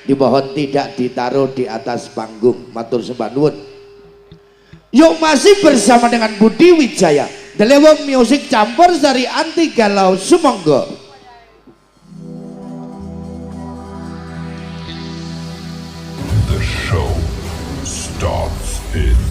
dimohon tidak ditaruh di atas panggung. Matur sembah nuwun. Yuk masih bersama dengan Budi Wijaya, Delewong Music campur sari anti galau sumangga. The show starts in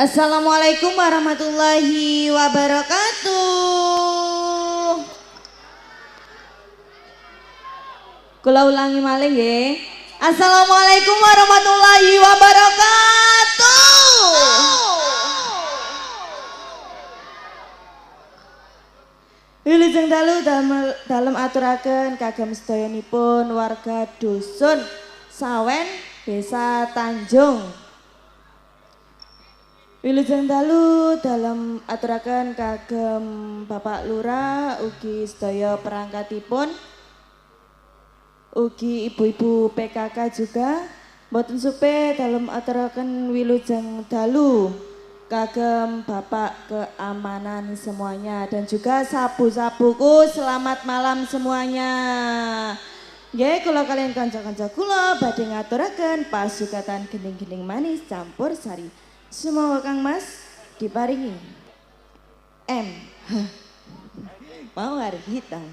Assalamualaikum warahmatullahi wabarakatuh. Kula ulangi malih nggih. Assalamualaikum warahmatullahi wabarakatuh. Wilujeng dalu dalem aturaken kagem sedayanipun warga dusun Sawen, Desa Tanjung. Wilujeng dalu dalem aturaken kagem Bapak Lurah ugi sedaya perangkatipun, ugi ibu-ibu PKK juga. Mboten supe dalem aturaken wilujeng dalu kagem Bapak keamanan semuanya dan juga sapu-sapuku, selamat malam semuanya. Nggih, kula kalian kanca-kanca kula badhe ngaturaken pasugatan gening-gening manis campur sari. Semoga Kang Mas diparingi M mawar hitam.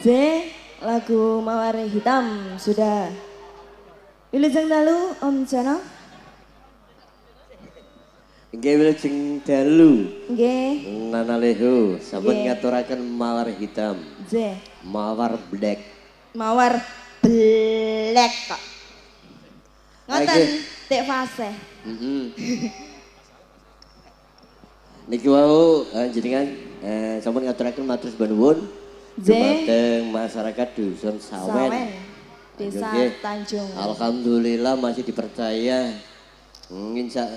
J lagu Mawar Hitam sudah. Wilujeng dalu Om Jono. Nggih wilujeng dalu. Nggih. Nana Leho sampun Nggih. ngaturaken Mawar Hitam. J. Mawar Black. Mawar black kok. Ngoten Nggih. tek fase. Niki wau jenengan sampun ngaturaken matur nuwun dumateng masyarakat dusun Sawen. Desa Nggih. Tanjung. Alhamdulillah masih dipercaya.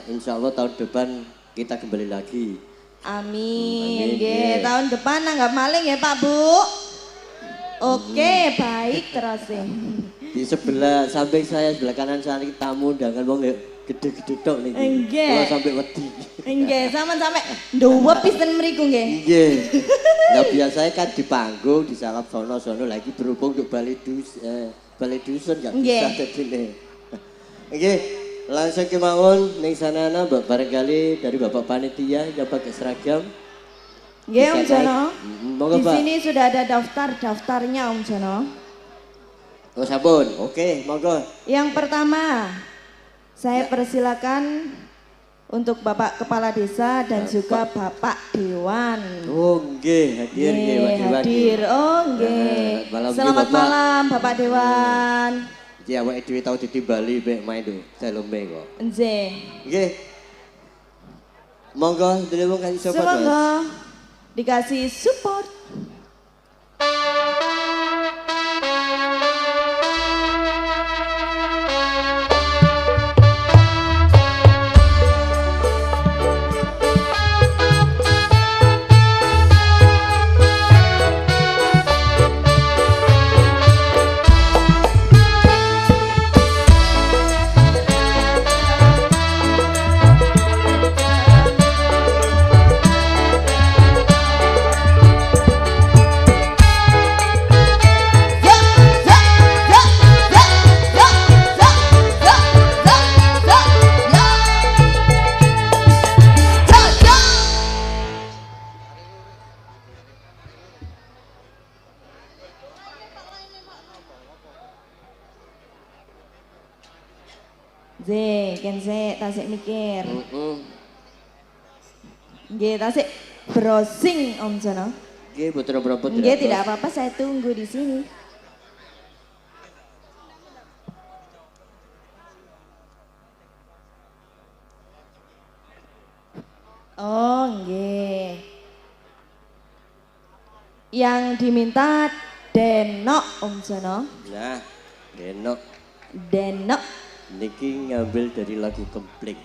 Insya Allah tahun depan kita kembali lagi. Amin. Amin, Nggih, nggih. tahun depan nanggap maling ya Pak Bu. Oke, baik terus ya. Di sebelah samping saya sebelah kanan saya ini tamu undangan wong gede-gede tok niki. Nggih. Kula sampai wedi. Nggih, sampe nduwep pisten mriku nggih. Nggih. Lah biasanya kan di panggung disalap sono-sono lagi berhubung untuk Balai Dusun gak Nggih. bisa dadine. Nggih, langsung kemawon ning sanana Mbak barangkali dari Bapak panitia yang pakai seragam. Nggih Om Bisa naik. Jono. Monggo Di Pak. sini sudah ada daftarnya Om Jono. Oh sabun. Oke, monggo. Yang pertama, saya persilakan untuk Bapak Kepala Desa dan juga Bapak Dewan. Oh nggih, hadir nggih Pak Dewan. hadir. Oh nggih. Malam nggih, Selamat Bapak. malam Bapak Dewan. Iki awake dhewe tau ditimbali mek main lho, Salome kok. Nggih. Nggih. Monggo dhewe kasih support Mas. Semoga dikasih support. Kense tasik mikir. Nggih, tasik browsing Om Jono. Nggih, boten berapa Nggih, tidak apa-apa, saya tunggu di sini. Oh, nggih. Yang diminta Denok Om Jono. Nah, Denok Denok. niki ngambil dari lagu Kempling.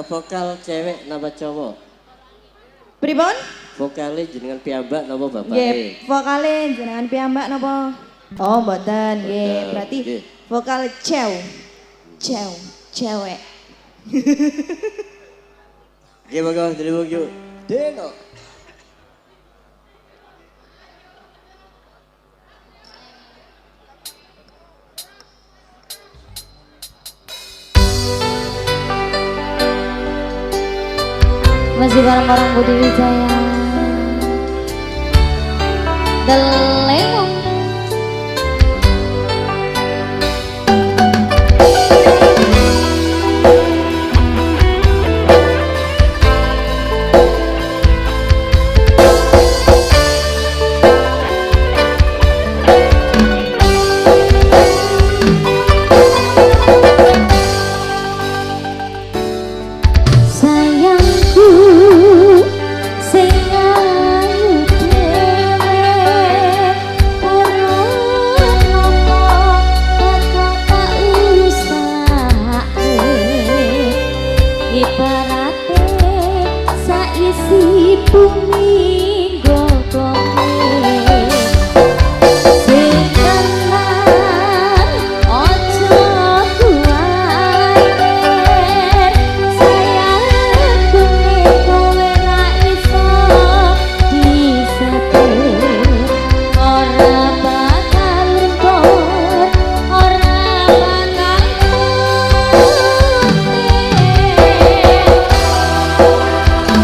Vokal cewek napa cowok? Pripun? Vokalnya jenengan piyambak napa bapak? Nggih, vokale jenengan piyambak napa? Oh, mboten. Nggih, Mboten, berarti nggih. vokal cewek. Nggih, monggo dhewe yuk. Denok. Masih bareng-bareng Budi Wijaya The Lemon. Sayangku sing ayu dhewe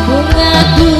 Bunga ku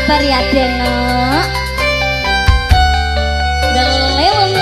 sabar ya Deno. Deleweng.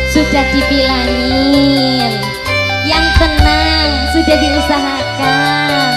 Sudah dibilangin, yang tenang sudah diusahakan.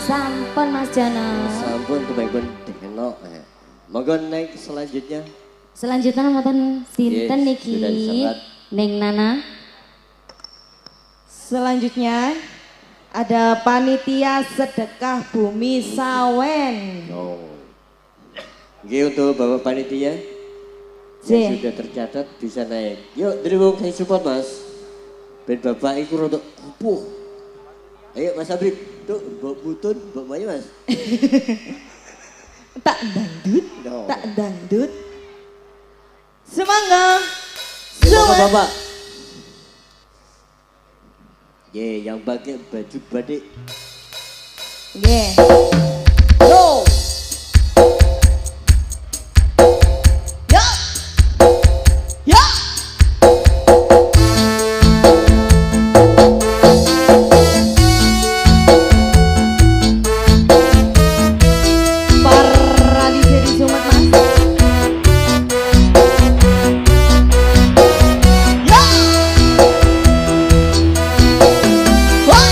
Sampun Mas Jono. Sampun kebaikan Deno. Monggo naik selanjutnya. Selanjutnya mboten sinten Yes, niki? sudah disangat. Neng Nana. Selanjutnya ada panitia sedekah bumi Sawen. Oh. Oke, untuk Bapak panitia yang sudah tercatat bisa naik. Yuk, dari wong saya support Mas. Ben Bapak iku rodok kupuh. Ayo Mas Abrik, tuh Mbak Butun, Mbak Maya Mas. Tak dangdut, No. tak dangdut. Semangga. Silakan Bapak. Ye, yang pakai baju batik. Yeah. Go. Ya. Ya. Para di sini Sumat Mas. Ya. Wah.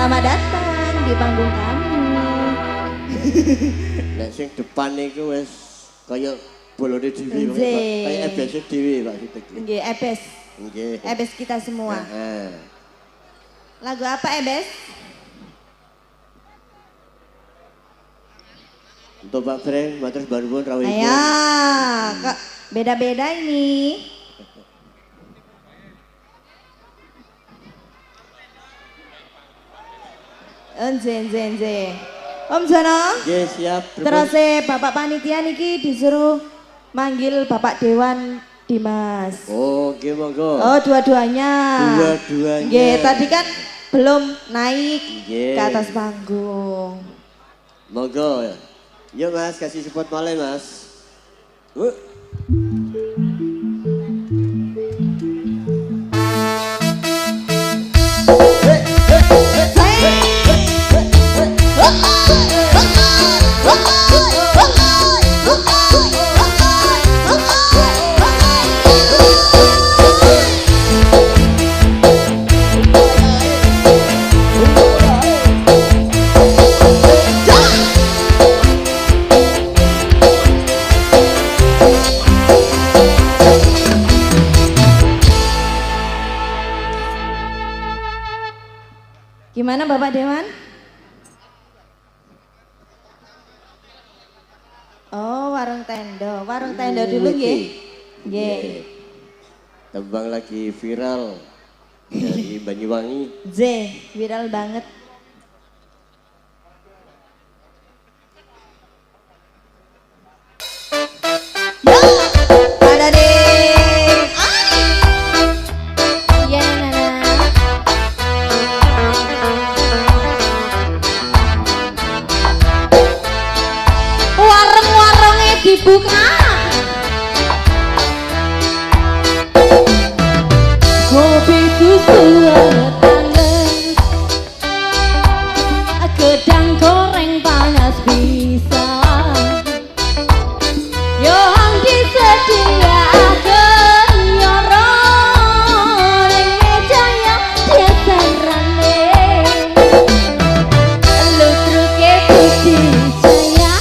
Selamat datang di panggung kami. Nek sing depan niku wis kaya bolone dhewe Pak. Nggih. Kaya ebes dhewe Pak Sitek. Nggih, Ebes. Nggih. Ebes kita semua. Heeh. Lagu apa Ebes? Untuk Pak Breng, matur nuwun rawuhipun. Ayo, kok beda-beda ini. Enje. Om Jono. Nggih, siap. Terus Bapak Panitia niki disuruh manggil Bapak Dewan Dimas. Oh, nggih monggo. Oh, dua-duanya. Dua-duanya. Nggih, tadi kan belum naik Nggih. ke atas panggung. Monggo. Yuk Mas, kasih support malih Mas. Gimana Bapak Dewan? Oh, warung tenda dulu nggih. Nggih. Tembang lagi viral dari Banyuwangi. Z, viral banget. Ada deh. Iya Nana. Warung-warungnya dibuka. Kopi susu anget-anget, gedang goreng panas bisa. Yang disediakan nyorong ning meja yang biasa rame. Lusruke Budi Jaya,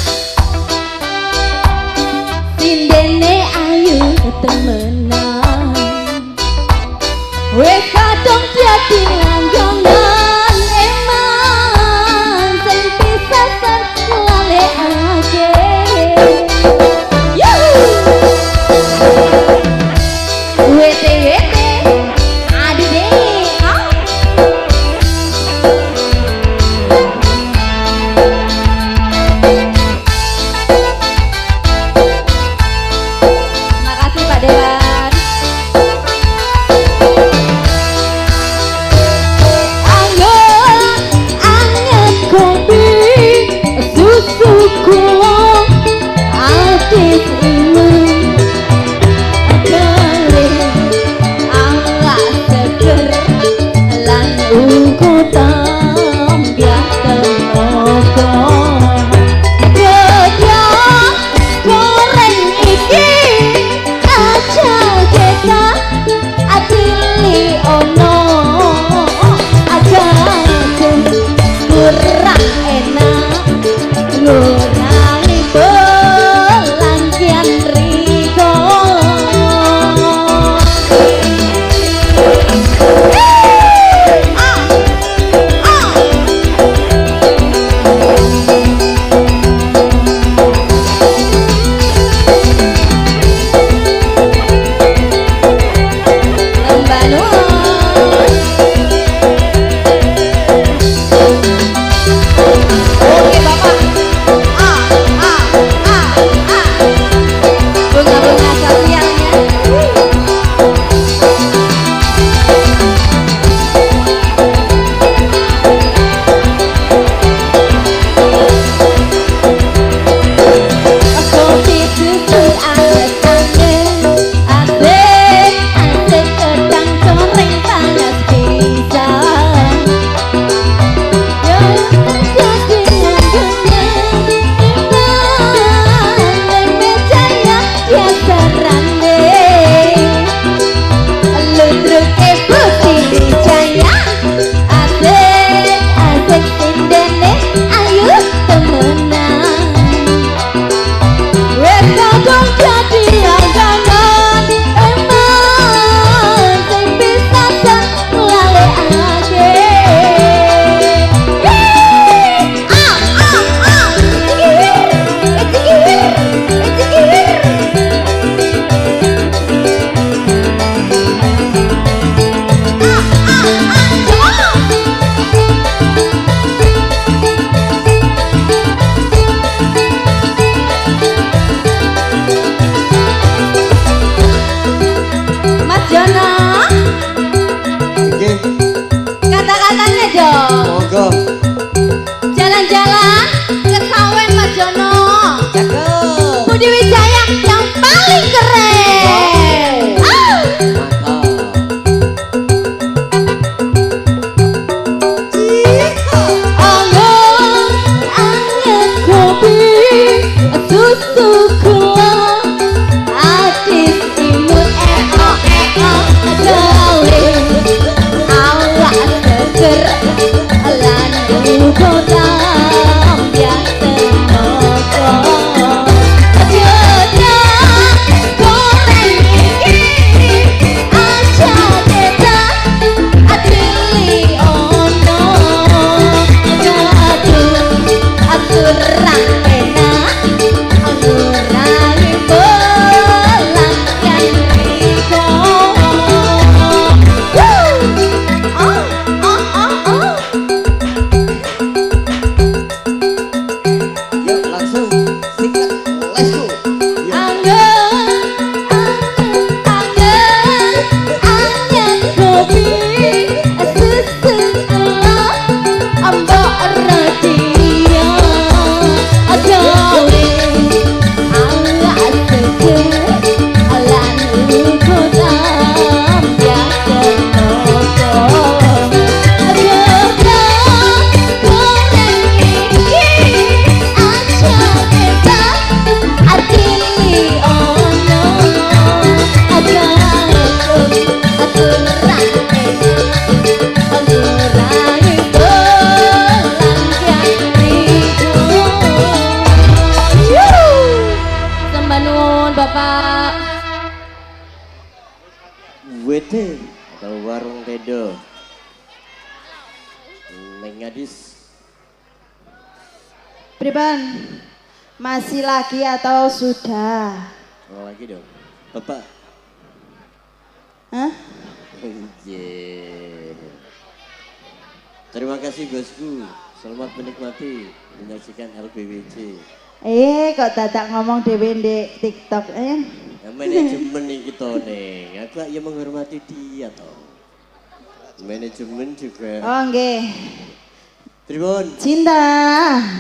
Ngadis. Pripun? Masih lagi atau sudah? Oh lagi dong. Bapak. Hah? Yeah. Terima kasih bosku. Selamat menikmati menyaksikan LBWC. Kok dadak ngomong dhewe ndek TikTok Ya, manajemen nih kita nih. Aku ya menghormati dia toh. Manajemen juga. Oh nggih. Tribun. Cinta.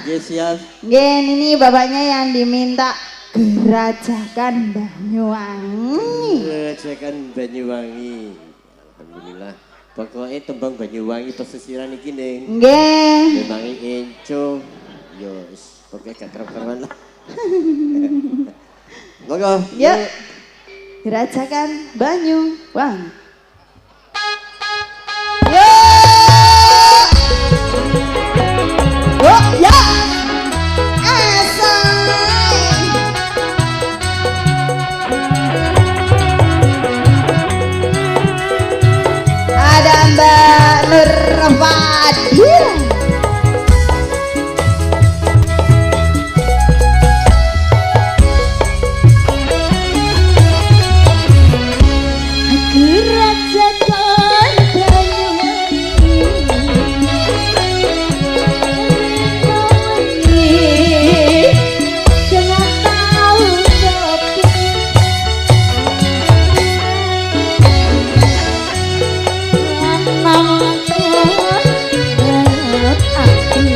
Nggih siap. Nggih, ini bapaknya yang diminta Gerajakan Banyuwangi. Gerajakan Banyuwangi. Alhamdulillah. Pokoknya tembang Banyuwangi pesisiran iki ning. Nggih. Memang enco. Yo wis pokoke gak keren-keren lah. Monggo. Yuk. Gerajakan Banyuwangi. Yuk. Oh ya. Asai. Ada Mbak Nur Fadil. Gerajakan Banyuwangi, jangan tahu sepi. Menangkan hati,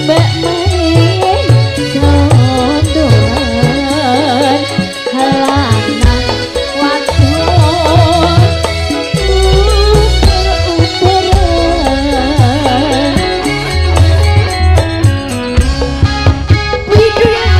Mbak main sondoran halaman wadon uper-uperan. Widu ya.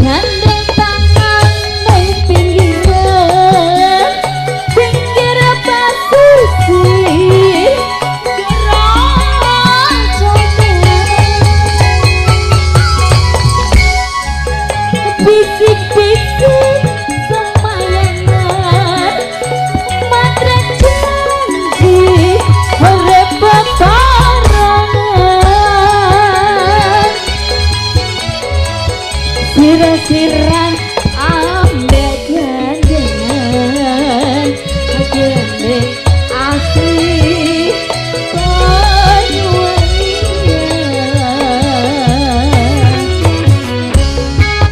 Gandeng tangan nang pinggiran, pinggir pasisi, geroncongan, bisik-bisik semayangan, mandrag janji urip bebarengan. Sirah-sirah ambek gandengan, gendeng asli Banyuwangi.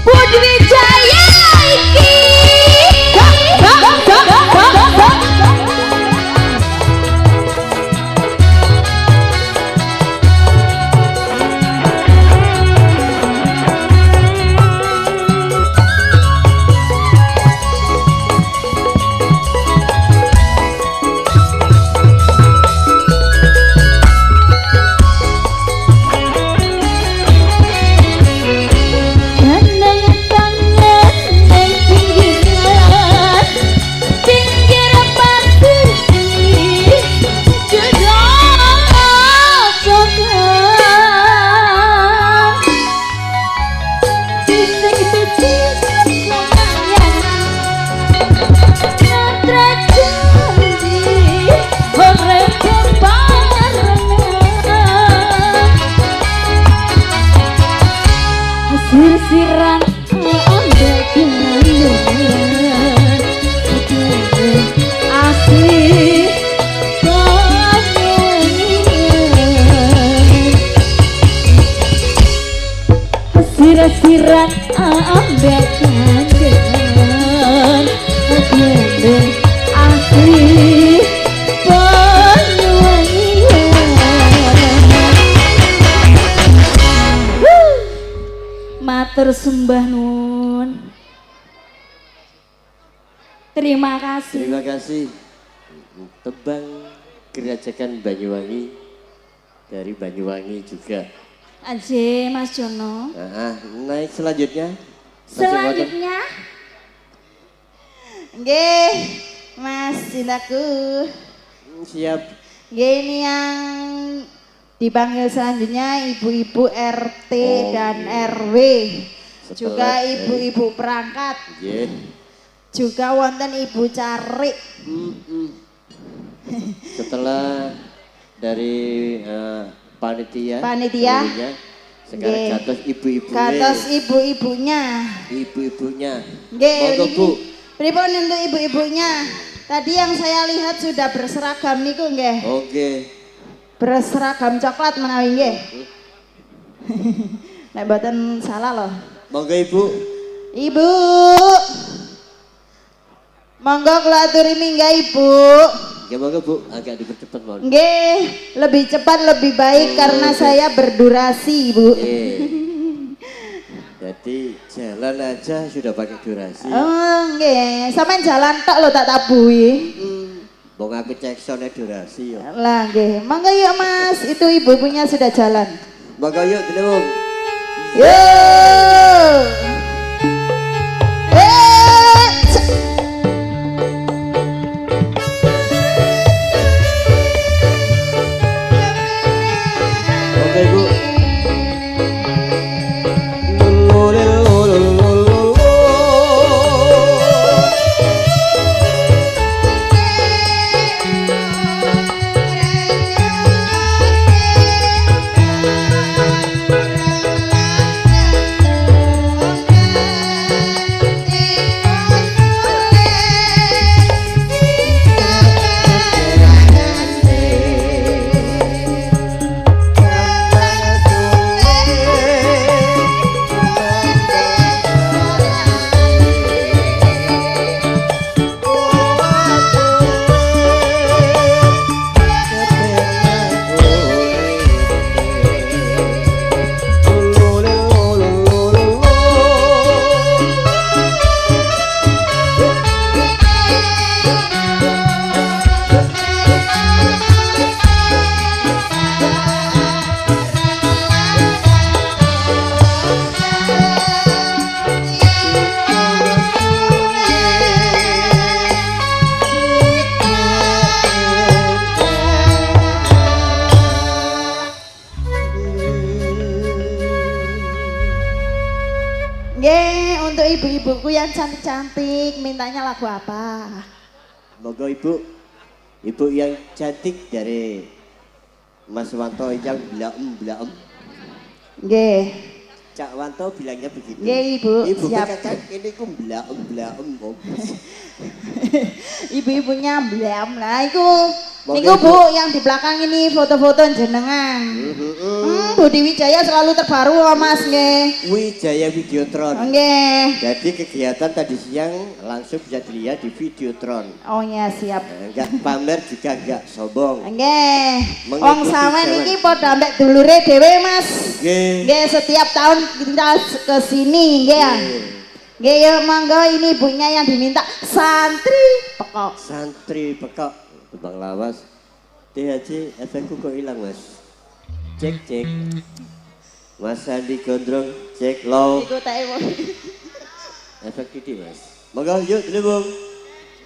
Budi Wijaya iki. Gandeng tangan nang pinggiran, pinggir pasisi, geroncongan, bisik-bisik semayangan, mandrag janji urip bebarengan. Sirsiran ambek gandengan, gendeng asli Banyuwangi. sirah-sirah ambek kangen gendeng asih Banyuwangi. Matur sembah nun. Terima kasih. Terima kasih. Tembang Gerajakan Banyuwangi dari Banyuwangi juga. Aje Mas Jono. Naik selanjutnya. Selanjutnya Nggih, Mas cintaku. Siap. Nggih, ini yang dipanggil selanjutnya ibu-ibu RT dan RW. Juga ibu-ibu perangkat. Nggih. Juga wonten ibu carik. Setelah dari panitia, Panitia. sekarang Nggih. kados ibu-ibu. Kados ibu-ibunya. Ibu-ibunya. Nggih, Monggo, niki. Bu. Pripun untuk ibu-ibunya? Tadi yang saya lihat sudah berseragam niku nggih. Oke. Berseragam coklat menawi nggih. Nek mboten salah loh. Monggo Ibu. Ibu. Monggo kula aturi minggah Ibu. Ya monggo Bu, agak dipercepat mohon. Nggih, lebih cepat lebih baik karena saya berdurasi, Bu. Jadi jalan aja sudah pakai durasi. Oh, nggih. Sampeyan jalan tok lho tak tabuhi. Wong aku cek sone durasi yo. Lah nggih. Monggo yuk Mas, itu ibu-ibunya sudah jalan. Monggo yuk Delewung. Yuk. Monggo Ibu. Nggih, untuk ibu-ibuku yang cantik-cantik, mintanya lagu apa? Monggo Ibu. Ibu yang cantik dari Mas Wanto yang blaem. Nggih. Cak Wanto bilangnya begitu. Nggih, Ibu, Ibu siap. kakak ini ku blaem. Ibu-ibunya blem lah iku. Monggo, Niku Ibu. Bu yang di belakang ini foto-foto jenengan. Budi Wijaya selalu terbaru loh Mas nggih. Wijaya Videotron. Nggih. Jadi kegiatan tadi siang langsung bisa dilihat di Videotron. Oh ya siap. Enggak pamer juga enggak sombong. Nggih. Mengikuti Wong sampean jalan. iki padha ambek dulure dhewe Mas. Nggih. Nggih, setiap tahun kita ke sini nggih ya. Nggih ya monggo ini ibunya yang diminta santri pekok. Santri pekok Bang Lawas. THC efekku kok hilang Mas. Cek. Mas Sandi Gondrong cek low. Iku tak ewo. Efek titik Mas. Monggo yuk Delewung.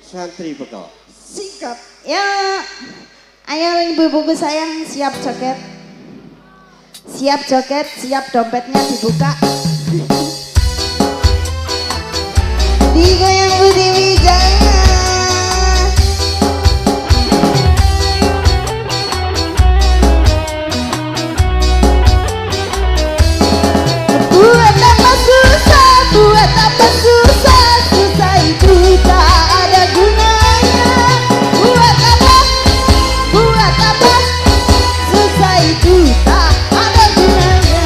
Santri pekok. Sikap. Ya. Ayo ibu-ibuku sayang siap joget. Siap joget, siap dompetnya dibuka. Digoyang Budi Wijaya. Buat apa susah, susah itu tak ada gunanya. Buat apa, susah itu tak ada gunanya.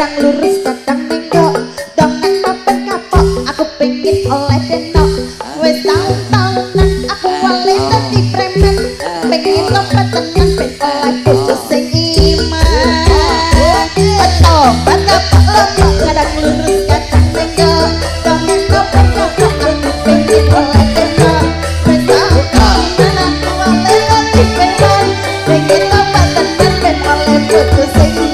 kadang lurus kadang nengok dongeng mapen kapok aku pengen oleh denok wes tahun-tahunan aku wale dadi preman pengen tobat tenan ben oleh bojo sing iman tobat kapok lembok kadang lurus kadang nengok dongeng mapen kapok aku pengen oleh denok wes tahun-tahunan aku wale dadi preman pengen tobat tenan ben oleh bojo sing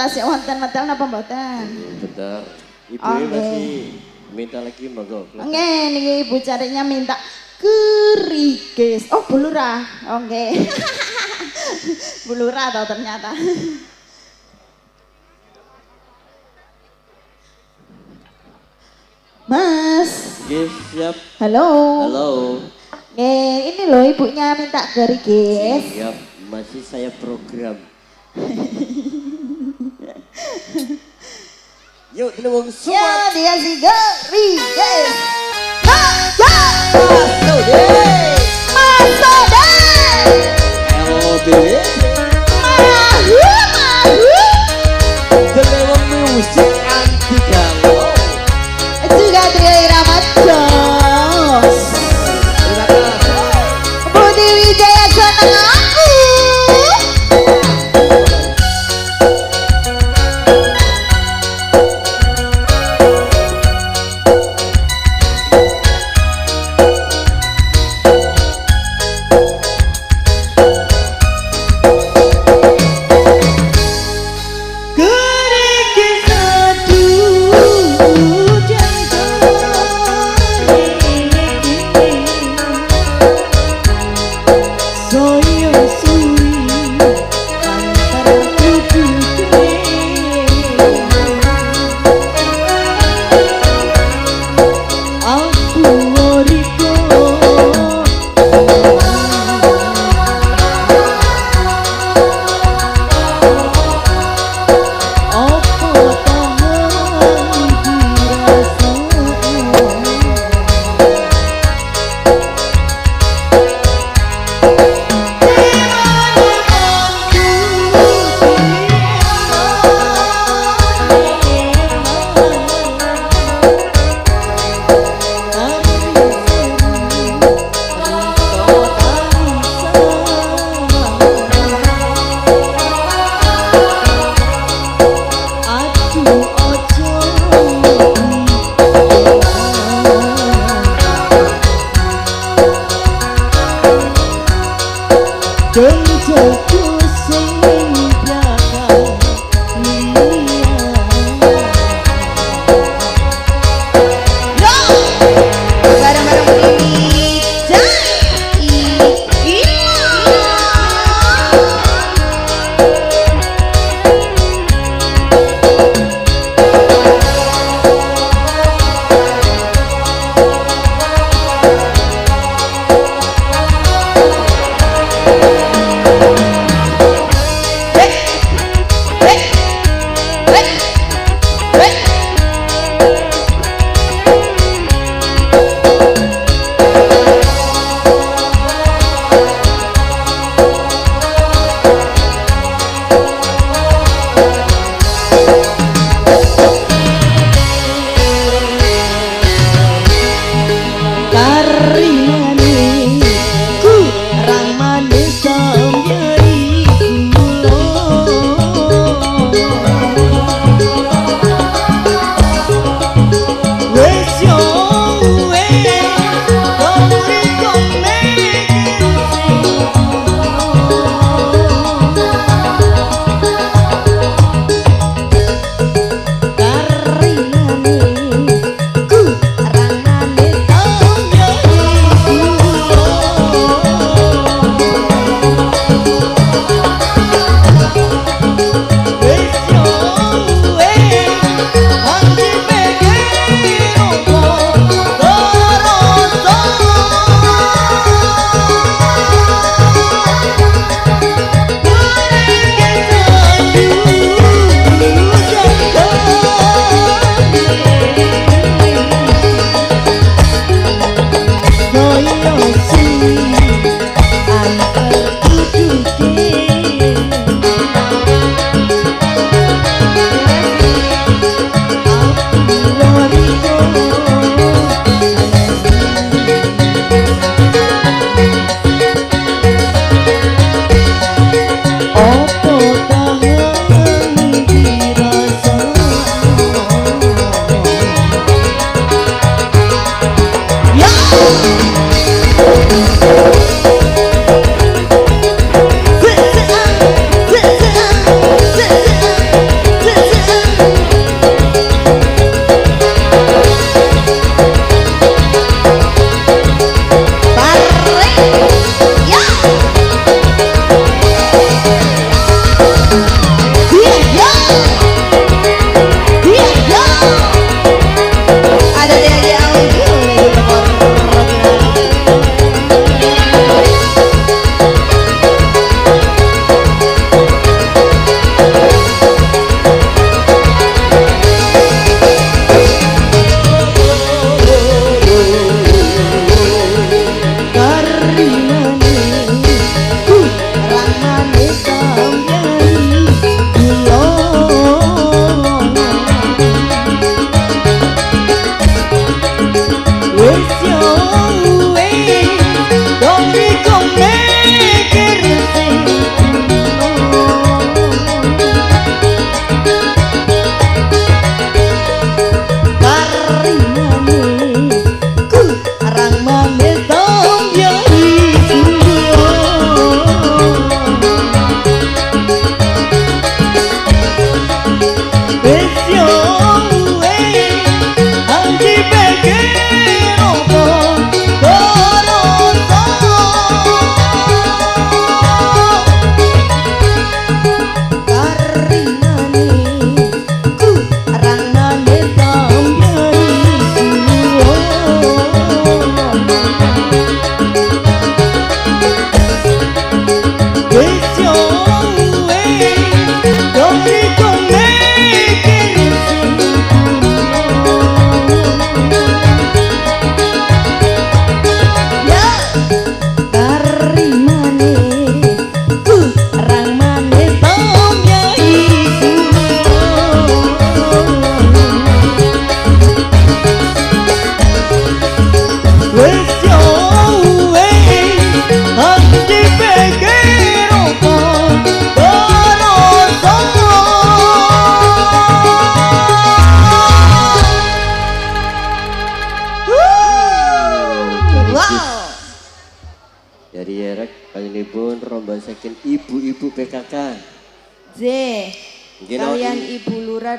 tasik wonten medal napa mboten? Betul. Ibu Oke. masih minta lagi monggo. Nggih niki ibu carinya minta kerikis. Oh, bulurah. Oh, nggih. Bulurah toh ternyata. Mas. Oke, siap. Halo. Halo. Ini loh ibunya minta kerikis. Siap. Masih saya program. Yuk, ini wong Ya, semua. dia si kerikis. Masuk deh. Masuk deh. LB. Delewong musik anti galau. Juga trio irama jos. Terima kasih. Budi Wijaya seneng aku.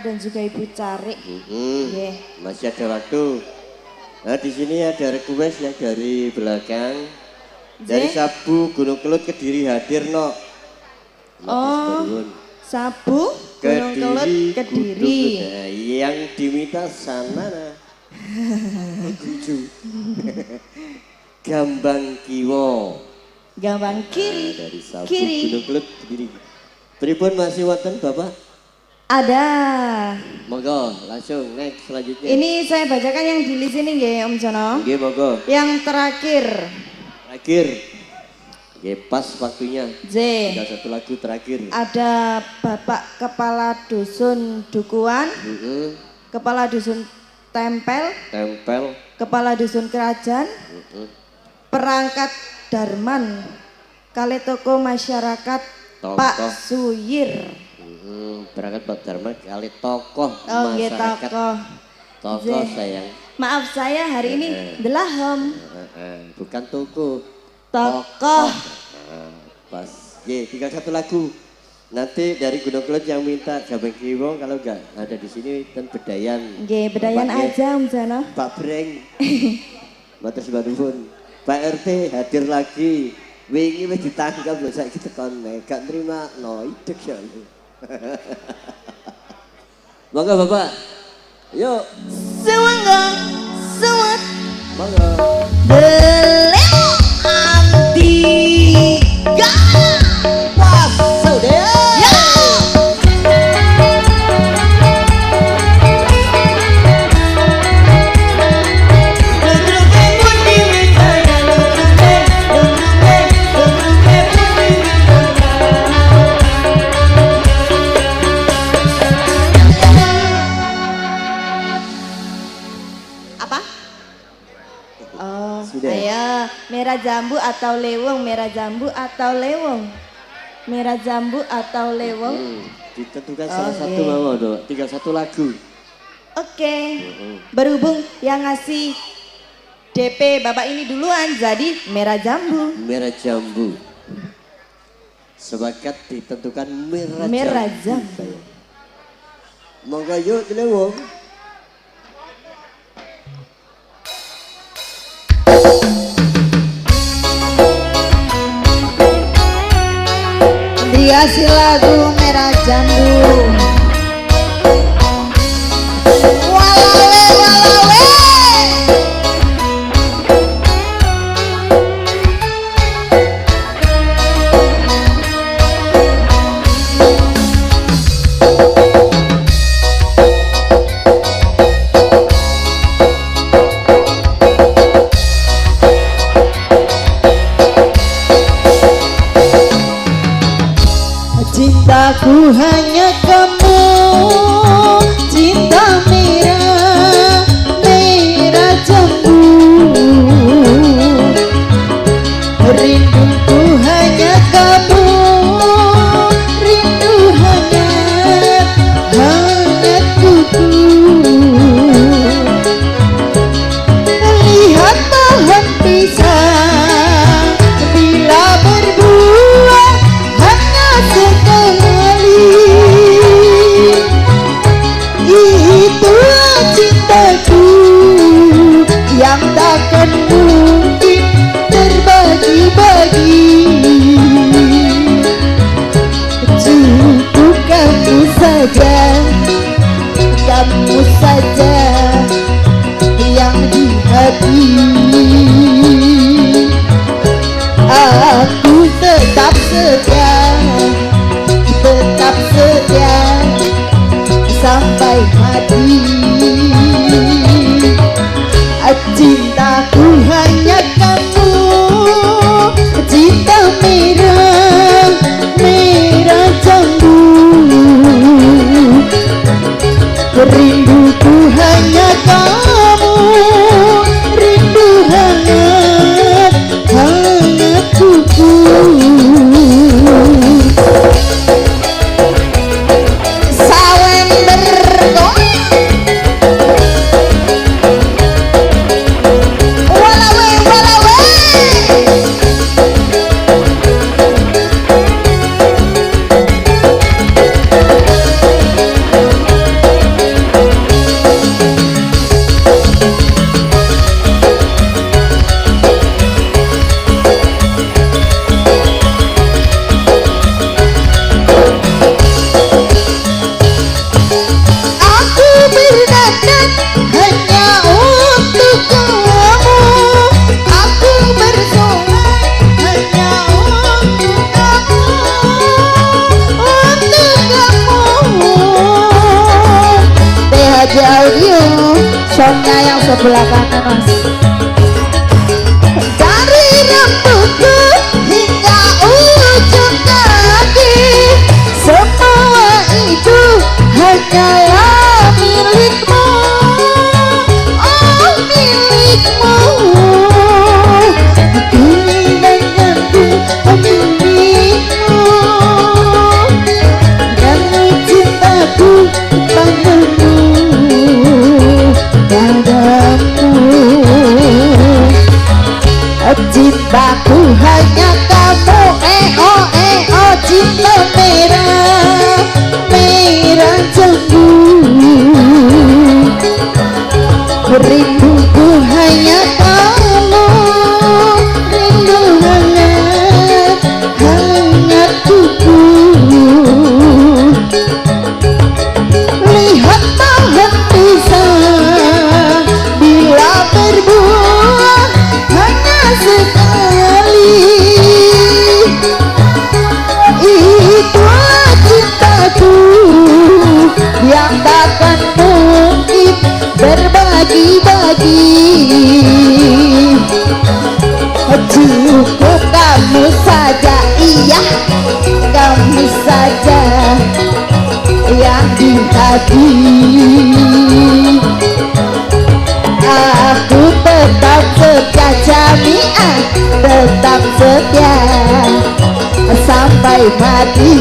dan juga Ibu Cari. Nggih. Masih ada waktu. Nah di sini ada request yang dari belakang. Dari Nggih. Sabu Gunung Kelut Kediri hadir no. Oh, Sabu Gunung Kelut Kediri. Nah, yang diminta sana nah. Kucu. Gambang Kiwo. Gambang kiri. Dari Sabu Kiri. Gunung Kelut Kediri. Pripun masih wonten Bapak? Ada. Monggo langsung next selanjutnya. Ini saya bacakan yang di list ini nggih Om Jono. Nggih monggo. Yang terakhir. Terakhir. Nggih pas waktunya. J. Tinggal satu lagu terakhir. Ada Bapak Kepala Dusun Dukuan, Kepala Dusun Tempel, Tempel. Kepala Dusun Kerajaan, Perangkat Darman, Kali Toko Masyarakat Tokoh. Pak Suyir. Berangkat Pak Dharma kali tokoh Oh nggih masyarakat. tokoh. Tokoh J. sayang. Maaf saya hari ini delahom. Bukan toko. Tokoh. Pas. Ye, tinggal satu lagu. Nanti dari Gunung Kelut yang minta Gambang Kiwo kalau enggak ada di sini dan Bedayan. Nggih, bedayan Bapak, aja Om Jono. Pak Breng. Matur suwun. Pak RT hadir lagi. Wingi wis ditangkap lho saiki tekan gak terima no idek ya. Monggo Bapak. Yuk, Sewangga, sewat, monggo. beleo anti gana. Pas saudara. Apa? Oh, Sudah. ayo merah jambu atau lewong, merah jambu atau lewong, merah jambu atau lewong. Ditentukan salah Oke. satu mau dong. Tinggal satu lagu. Oke, berhubung yang ngasih DP bapak ini duluan, jadi merah jambu. Merah jambu. Sepakat ditentukan merah, Merah jambu. jambu. Monggo yuk Dilewong. Dikasih lagu merah jambu. Walawe walawe. Cintaku hanya kamu, cinta merah, merah jambu. Rinduku hanya kamu, rindu hangat, hangat kuku. Lihat pohon pisang bila berbuah hanya sekali. Itulah cintaku yang takkan mungkin terbagi-bagi. Cukup kamu saja yang di hati. Aku tetap setia sampai mati. Cintaku hanya kamu, cinta merah, merah jambu. Rinduku hanya kamu, rindu hangat, hangat kuku. Sawen bergoyang, walawe walawe. soundnya yang sebelah kanan mas. Dari rambutku hingga ujung kaki, semua itu hanyalah milikmu. Oh milikmu, aku denganku milikmu, dan cintaku padamu, padamu. Cintaku hanya kamu, oh cinta merah, merah jambu. Rinduku hanya kamu, rindu hangat, hangat tubuh. Lihat pohon pisang bila berbuah hanya sekali, itulah cintaku yang takkan mungkin berbagi-bagi. Cukup kamu saja, iya kamu saja yang di hati. Aku tetap setia jamiah, tetap setia sampai mati.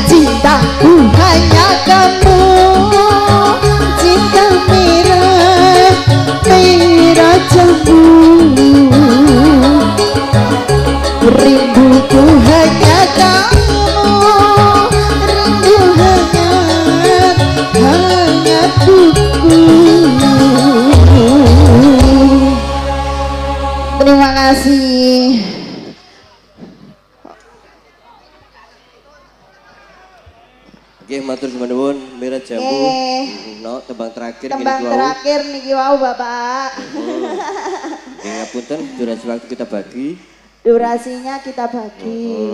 Cintaku hanya kamu, cinta merah, merah jambu. Rinduku hanya kamu, rindu hangat, hangat tubuh. Terima kasih. Oke, matur nuwun Mirah Jambu. No, tembang terakhir Tembang terakhir niki wau Bapak. Oke, ngapunten durasi waktu kita bagi. Durasinya kita bagi.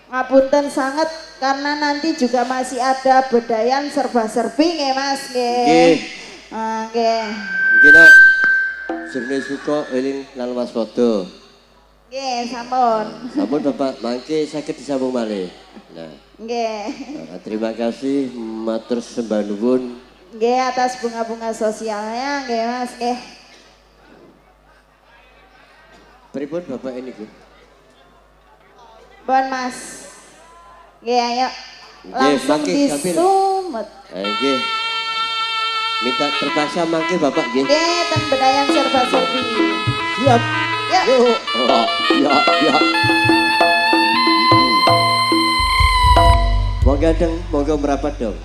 Ngapunten sangat karena nanti juga masih ada bedayan serba-serbi nggih Mas nggih. Nggih. Nggih. Nggih nak. Jenenge suka eling lan waspada. Nggih, sampun. Sampun Bapak, mangke saged disambung malih. Nah, Nggih. terima kasih matur sembah nuwun. Nggih atas bunga-bunga sosialnya nggih Mas nggih. Pripun Bapak ini Bu? Pun Mas. Nggih ayo. Langsung mangke, disumet. Nggih. Minta terpaksa mangke Bapak nggih. Nggih, ten bedayan serba-serbi. Siap. Ya. Yuk. Ya. Monggo dong, monggo merapat dong.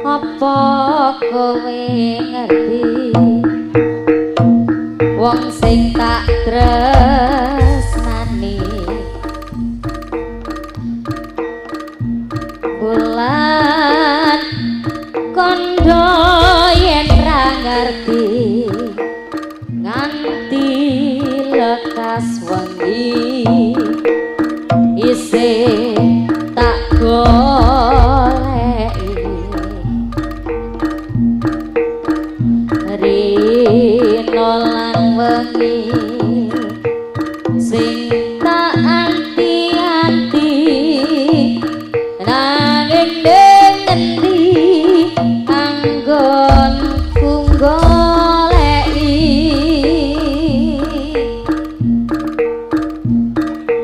Apa kowe ngerti wong sing tak tresnani bulan kondo yen ra ngerti nganti lekas wengi isih tak goleki rino lan wengi sing tak anti-anti nanging ngendi anggonku goleki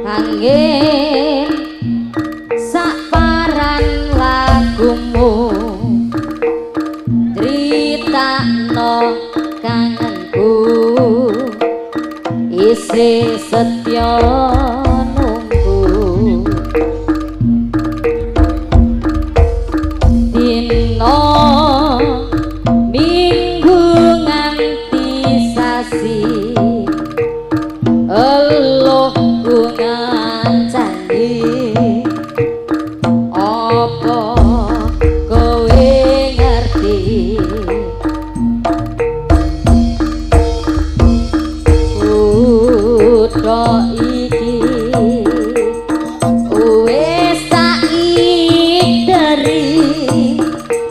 angin saparan lagumu critakno kangenku isih setya nunggu dina minggu nganti sasi eluhku ngancani apa kowe ngerti kutha iki wis tak ideri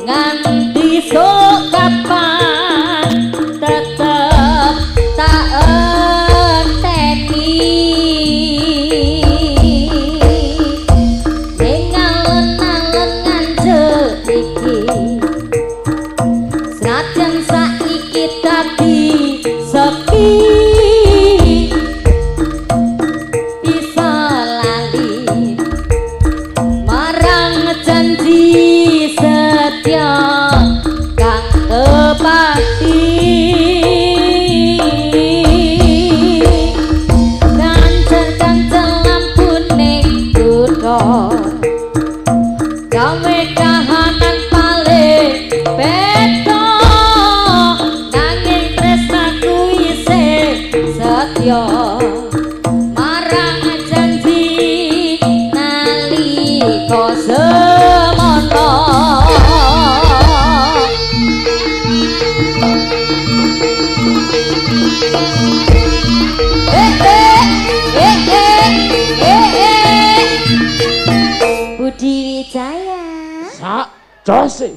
nganti sok kapan tetep tak enteni ning alun-alun nganjuk iki senajan saiki dadi sepi bisa lali marang janji setia kang tepati gancer-gancer lampune kutha gawe kahanan paling beda nanging tresnaku isih setya marang janji nalika semana Budi Wijaya Sak jose.